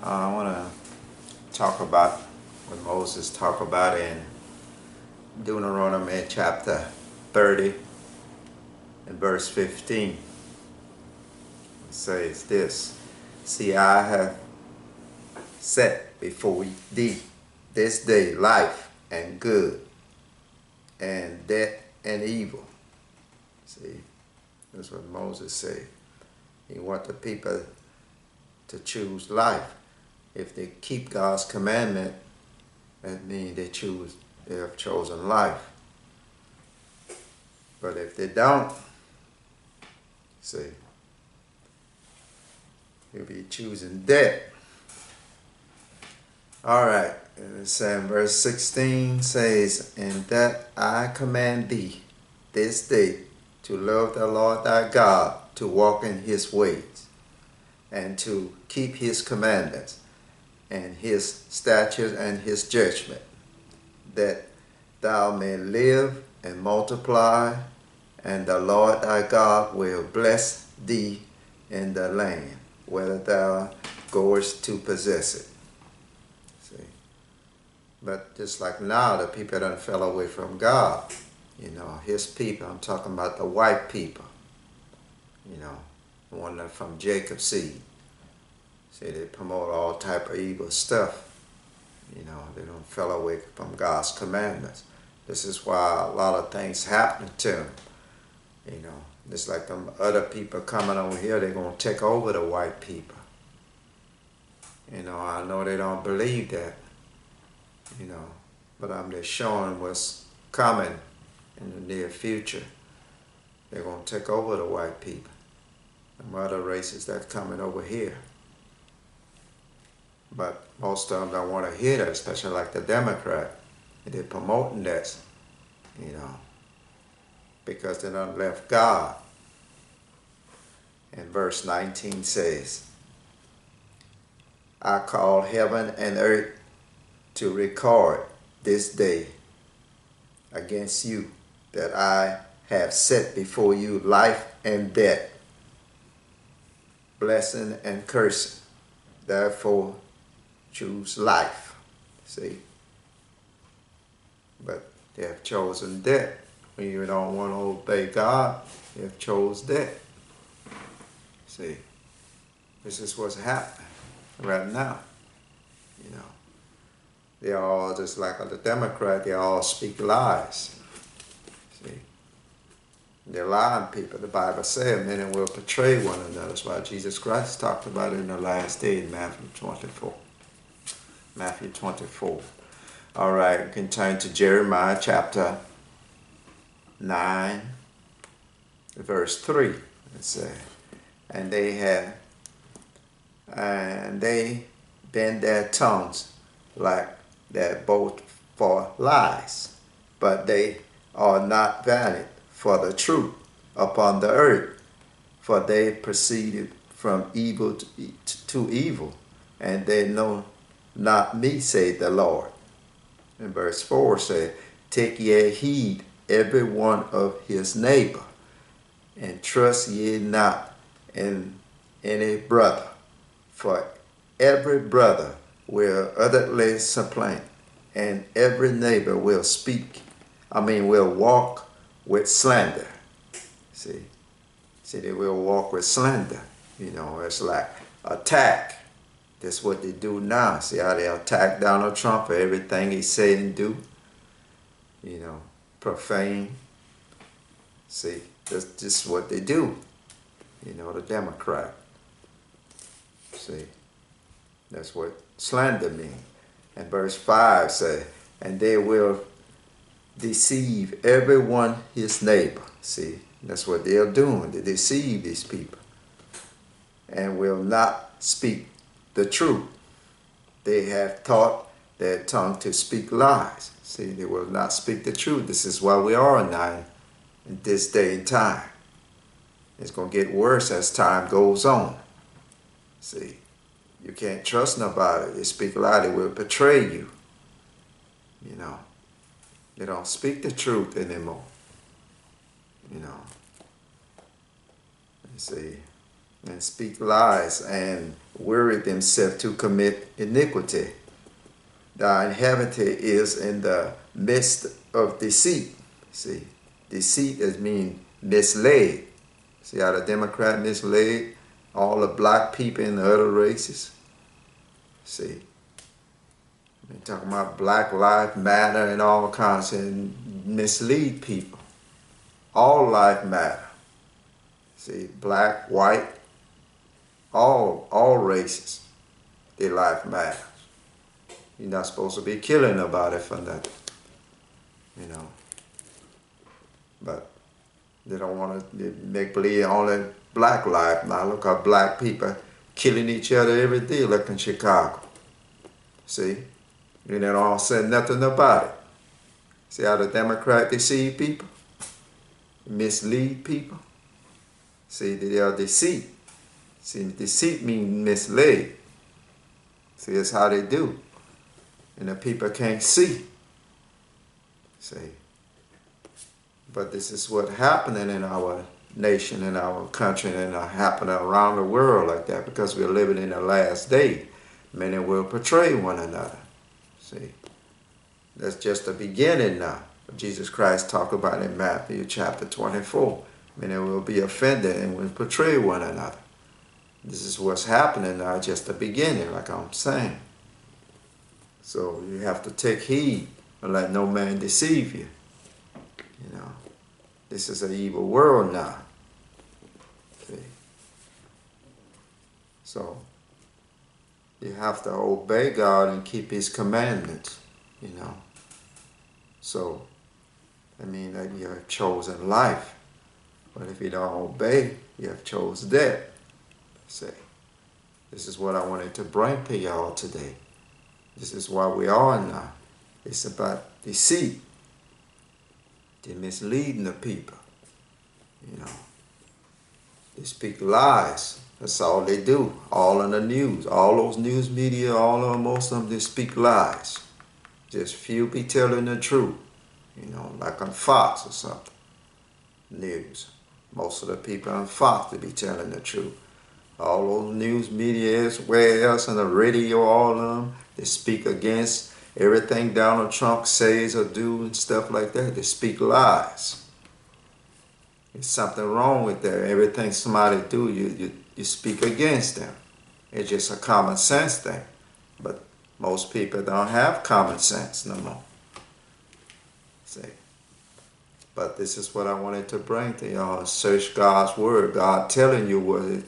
I want to talk about what Moses talked about in Deuteronomy chapter 30 and verse 15. It says this: See, I have set before thee this day life and good, and death and evil. See, that's what Moses said. He want the people to choose life. If they keep God's commandment, that means they have chosen life. But if they don't, see, you'll be choosing death. All right, and it's in verse 16 says, And that I command thee this day to love the Lord thy God, to walk in his ways, and to keep his commandments, and his statutes and his judgment, that thou may live and multiply, and the Lord thy God will bless thee in the land, whether thou goest to possess it. See? But just like now, the people done fell away from God. You know, his people, I'm talking about the white people. You know, the one that from Jacob's seed. See, they promote all type of evil stuff. You know, they don't fell away from God's commandments. This is why a lot of things happen to them. You know, just like them other people coming over here, they're going to take over the white people. You know, I know they don't believe that. You know, but I'm just showing what's coming in the near future. They're going to take over the white people. Them other races that's coming over here. But most of them don't want to hear that, especially like the Democrat. They're promoting that, you know, because they done left God. And verse 19 says, I call heaven and earth to record this day against you, that I have set before you life and death, blessing and cursing. Therefore, choose life. See? But they have chosen death. When you don't want to obey God, you have chosen death. See? This is what's happening right now. You know. They all, just like the Democrat, they all speak lies. See? They're lying people. The Bible says men will betray one another. That's why Jesus Christ talked about it in the last day in Matthew 24. Matthew 24. All right, we can turn to Jeremiah chapter 9, verse 3. It says, And they bend their tongues like that both for lies, but they are not valid for the truth upon the earth, for they proceeded from evil to evil, and they know not me, saith the Lord. And verse 4 says, Take ye heed every one of his neighbor, and trust ye not in any brother, for every brother will utterly supplant, and every neighbor will will walk with slander. See, they will walk with slander. You know, it's like attack. That's what they do now. See how they attack Donald Trump for everything he say and do? You know, profane. See, that's just what they do. You know, the Democrat. See, that's what slander means. And verse 5 says, And they will deceive everyone his neighbor. See, that's what they're doing. They deceive these people. And will not speak the truth. They have taught their tongue to speak lies. See, they will not speak the truth. This is why we are now in this day and time. It's going to get worse as time goes on. See, you can't trust nobody. They speak lies, they will betray you. You know, they don't speak the truth anymore. You know, you see, and speak lies and worry themselves to commit iniquity. Thy inheritance is in the midst of deceit. See, deceit is mean misled. See how the Democrat misled all the black people and the other races? See, we're talking about Black Lives Matter and all kinds and mislead people. All life matter. See, black, white, all races, their life matters. You're not supposed to be killing nobody for nothing, you know. But they don't want to make believe only black life. Now look how black people killing each other every day, like in Chicago. See? And they don't say nothing about it. See how the Democrats deceive people? Mislead people? See, they are deceit. See, deceit means misled. See, that's how they do. And the people can't see. See? But this is what's happening in our nation, in our country, and happening around the world like that because we're living in the last day. Many will betray one another. See? That's just the beginning now. Jesus Christ talked about in Matthew chapter 24. Many will be offended and will betray one another. This is what's happening now, just the beginning, like I'm saying. So you have to take heed and let no man deceive you. You know, this is an evil world now. See? So you have to obey God and keep His commandments, you know. So, I mean that you have chosen life. But if you don't obey, you have chosen death. See, this is what I wanted to bring to y'all today. This is why we are now. It's about deceit. They're misleading the people. You know, they speak lies. That's all they do. All in the news. All those news media, all of them, most of them, they speak lies. Just few be telling the truth. You know, like on Fox or something. News. Most of the people on Fox, they be telling the truth. All those news media, where else, on the radio, all of them, they speak against everything Donald Trump says or do and stuff like that. They speak lies. There's something wrong with that. Everything somebody do, you speak against them. It's just a common sense thing. But most people don't have common sense no more. See? But this is what I wanted to bring to y'all. Search God's word. God telling you what it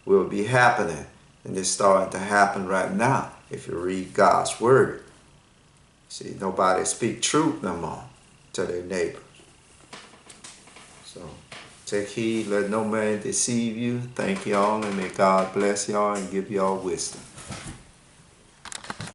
will be happening. And it's starting to happen right now if you read God's word. See, nobody speak truth no more to their neighbors. So take heed, let no man deceive you. Thank y'all, and may God bless y'all and give y'all wisdom.